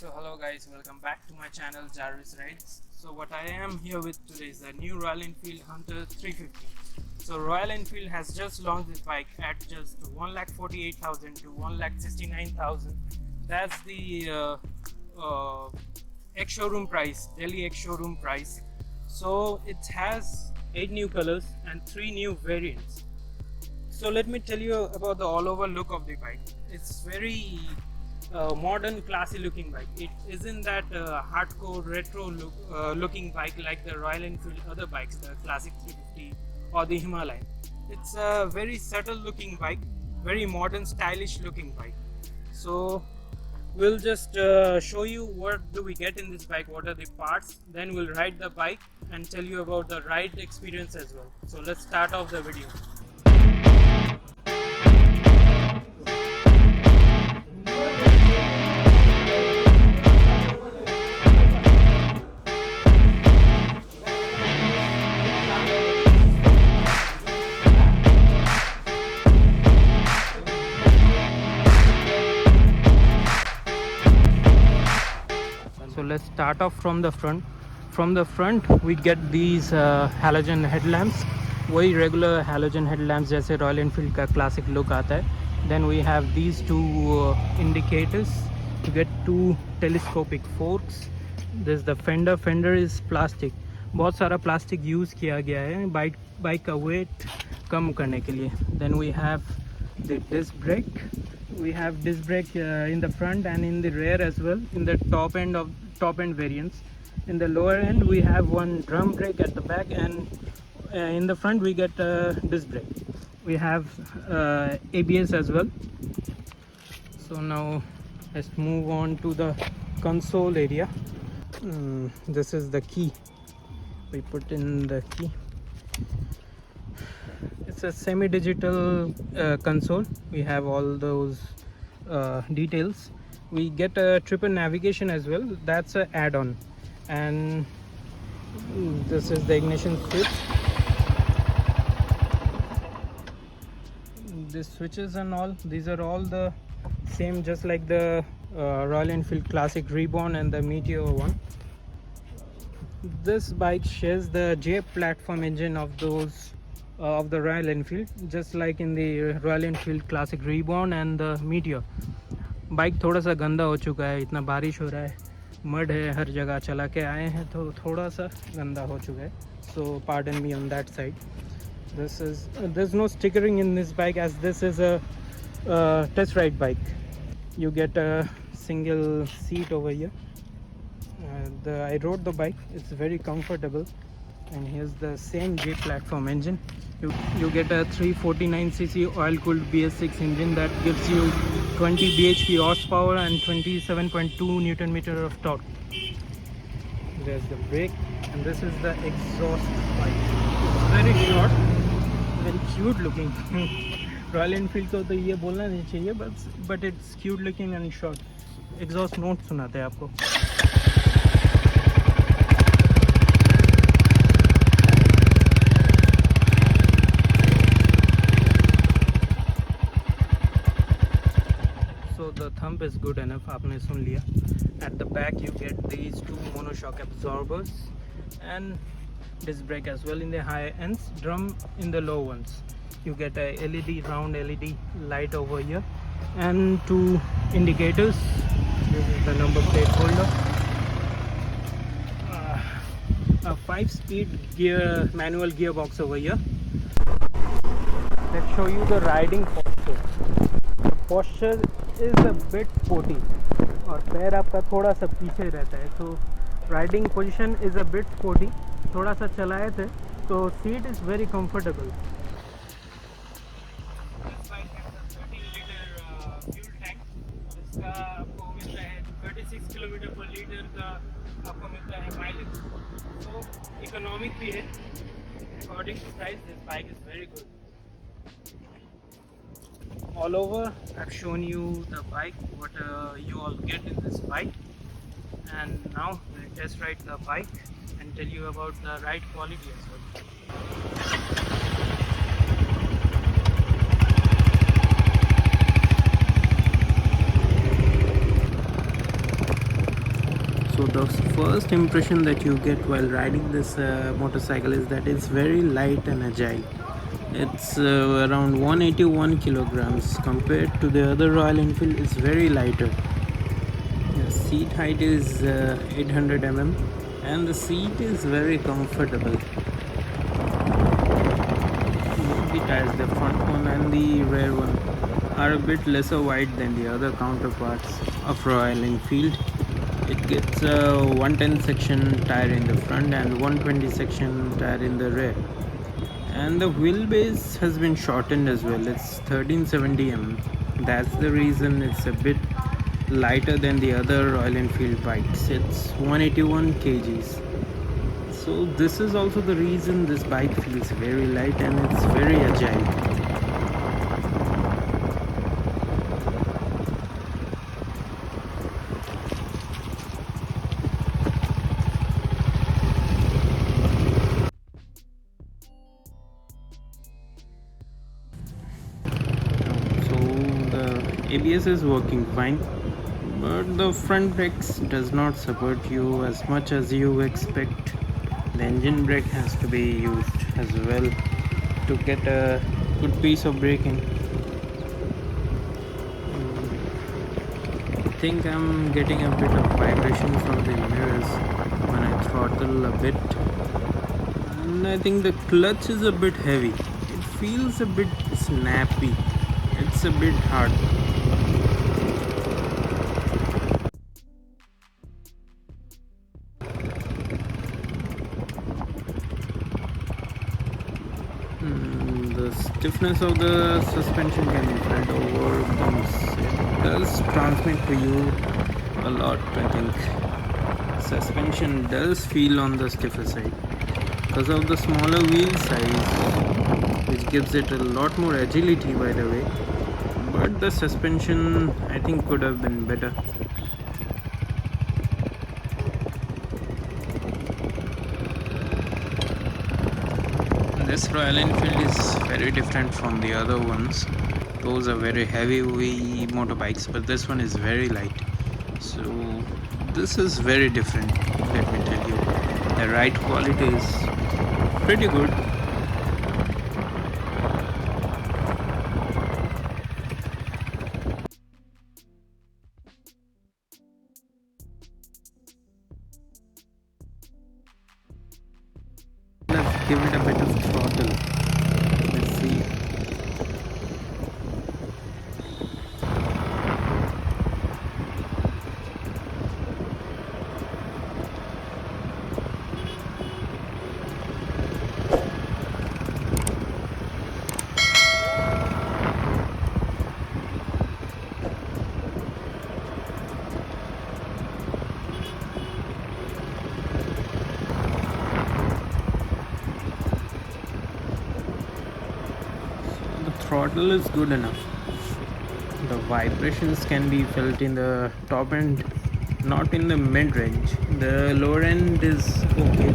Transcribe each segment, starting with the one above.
So hello guys, welcome back to my channel Jarvis Rides. So what I am here with today is the new Royal Enfield Hunter 350. So Royal Enfield has just launched this bike at just 1,48,000 to 1,69,000. That's the ex-showroom price, Delhi ex-showroom price. So it has 8 new colors and 3 new variants. So let me tell you about the all-over look of the bike. It's very modern, classy looking bike. It isn't that hardcore retro looking bike like the Royal Enfield other bikes, the Classic 350 or the Himalayan. It's a very subtle looking bike, very modern, stylish looking bike. So we'll just show you what do we get in this bike, what are the parts, then we'll ride the bike and tell you about the ride experience as well. So let's start off the video. So let's start off from the front. From the front we get these halogen headlamps, वही regular halogen headlamps जैसे Royal Enfield का classic look आता है. Then we have these two indicators. You get two telescopic forks. This the fender. Fender is plastic. बहुत सारा plastic use किया गया है बाइक का weight कम करने के लिए. Then we have the disc brake. We have disc brake in the front and in the rear as well, in the top end variants. In the lower end we have one drum brake at the back, and in the front we get disc brake. We have ABS as well. So now let's move on to the console area. This is the key. We put in the key. It's a semi-digital console. We have all those details. We get a triple navigation as well. That's an add-on. And this is the ignition switch. The switches and all, these are all the same, just like the Royal Enfield Classic Reborn and the Meteor one. This bike shares the J platform engine of those of the Royal Enfield, just like in the Royal Enfield Classic Reborn and the Meteor. Bike थोड़ा सा गंदा हो चुका है, इतना बारिश हो रहा है, मड है, हर जगह चला के आए हैं तो थोड़ा सा गंदा हो चुका है. So pardon me on that side. There's no stickering in this bike, as this is a test ride bike. You get a single seat over here. I rode the bike, it's very comfortable. And here's the same J platform engine. You get a 349cc oil cooled BS6 engine that gives you 20 bhp horsepower and 27.2 Newton meter of torque. There's the brake, and this is the exhaust pipe. It's very short, very cute looking. Royal Enfield को तो ये बोलना नहीं चाहिए, but it's cute looking and short. Exhaust note सुनाते हैं आपको. So the thump is good enough, आपने सुन लिया. At the back you get these two monoshock absorbers and disc brake as well in the high ends, drum in the low ones. You get a round LED light over here and two indicators. This is the number plate holder. A 5-speed manual gearbox over here. Let's show you the riding posture. The posture is a bit sporty और पैर आपका थोड़ा सा पीछे रहता है, so riding position is a bit sporty. थोड़ा सा चलाए थे तो seat is very comfortable. This bike has a 13-liter fuel tank. इसका आपको मिलता है 36 किलोमीटर पर लीटर का आपको मिलता है माइलेज. So economic भी है. According to price, this bike is very good. All over, I've shown you the bike, what you all get in this bike, and now we'll test ride the bike and tell you about the ride quality as well. So the first impression that you get while riding this motorcycle is that it's very light and agile. It's around 181 kilograms compared to the other Royal Enfield. It's very lighter. The seat height is 800 and the seat is very comfortable. Both the tires, the front one and the rear one, are a bit lesser wide than the other counterparts of Royal Enfield. It gets a 110 section tire in the front and 120 section tire in the rear. And the wheelbase has been shortened as well. It's 1370 That's the reason it's a bit lighter than the other Royal Enfield bikes. It's 181 kgs. So this is also the reason this bike feels very light and it's very agile. So the ABS is working fine, but the front brakes does not support you as much as you expect. The engine brake has to be used as well to get a good piece of braking. I think I'm getting a bit of vibration from the mirrors when I throttle a bit, and I think the clutch is a bit heavy. It feels a bit snappy. It's a bit hard. The stiffness of the suspension can be felt over bumps. It does transmit to you a lot, I think. Suspension does feel on the stiffer side because of the smaller wheel size, which gives it a lot more agility, by the way. But the suspension, I think, could have been better. This Royal Enfield is very different from the other ones. Those are very heavy motorbikes, but this one is very light. So this is very different, let me tell you. The ride quality is pretty good. Let's give it a bit of throttle. Let's see. Throttle is good enough. The vibrations can be felt in the top end, not in the mid range. The lower end is okay,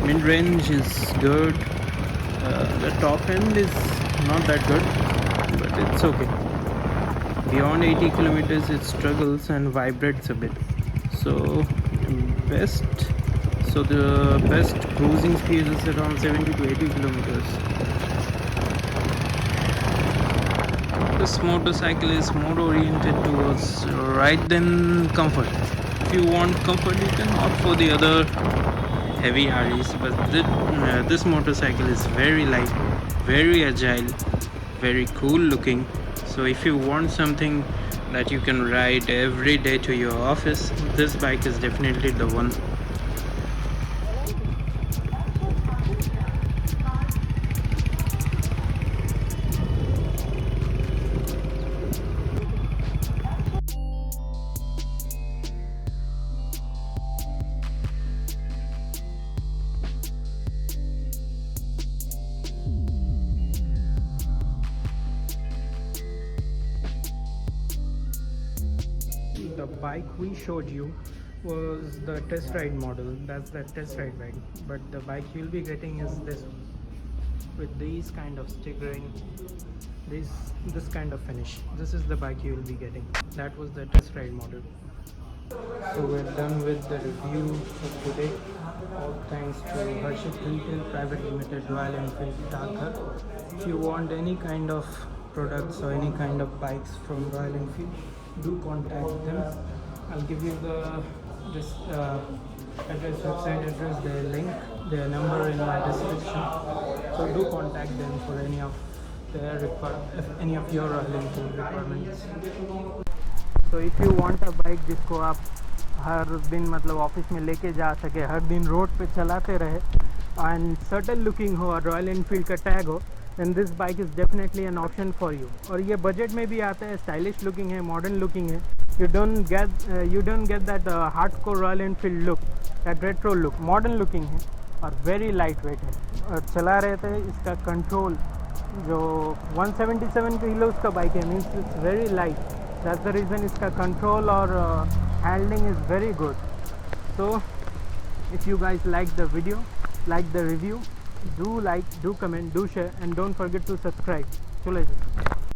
mid range is good, the top end is not that good, but it's okay. Beyond 80 kilometers it struggles and vibrates a bit. So the best cruising speed is around 70 to 80 kilometers. This motorcycle is more oriented towards ride than comfort. If you want comfort, you can opt for the other heavy REs, but this motorcycle is very light, very agile, very cool looking. So if you want something that you can ride every day to your office, this bike is definitely the one. The bike we showed you was the test ride model. That's the test ride bike, but the bike you'll be getting is this one, with these kind of stickering, this kind of finish. This is the bike you will be getting. That was the test ride model. So we're done with the review for today. All thanks to Harshit Retail Private Limited, Royal Enfield dakghar. If you want any kind of products or any kind of bikes from Royal Enfield, do contact them. I'll give you the this address, website address, their link, their number in my description. So do contact them for any of their any of your Royal Enfield requirements. तो if you want a bike जिसको आप हर दिन मतलब office में लेके जा सके, हर दिन रोड पे चलाते रहे एंड सर्टन लुकिंग हो और रॉयल एनफील्ड का टैग हो, then this bike is definitely an option for you. और ये बजट में भी आता है, स्टाइलिश लुकिंग है, मॉडर्न लुकिंग है. You don't get that hardcore Royal Enfield look, that retro look. Modern looking है और वेरी लाइट वेट है. और चला रहे थे इसका कंट्रोल जो 177 किलो का बाइक है, means it's very light. That's the reason इसका control or handling is very good. So if you guys like the video, like the review, do like, do comment, do share, and don't forget to subscribe. चलो जी.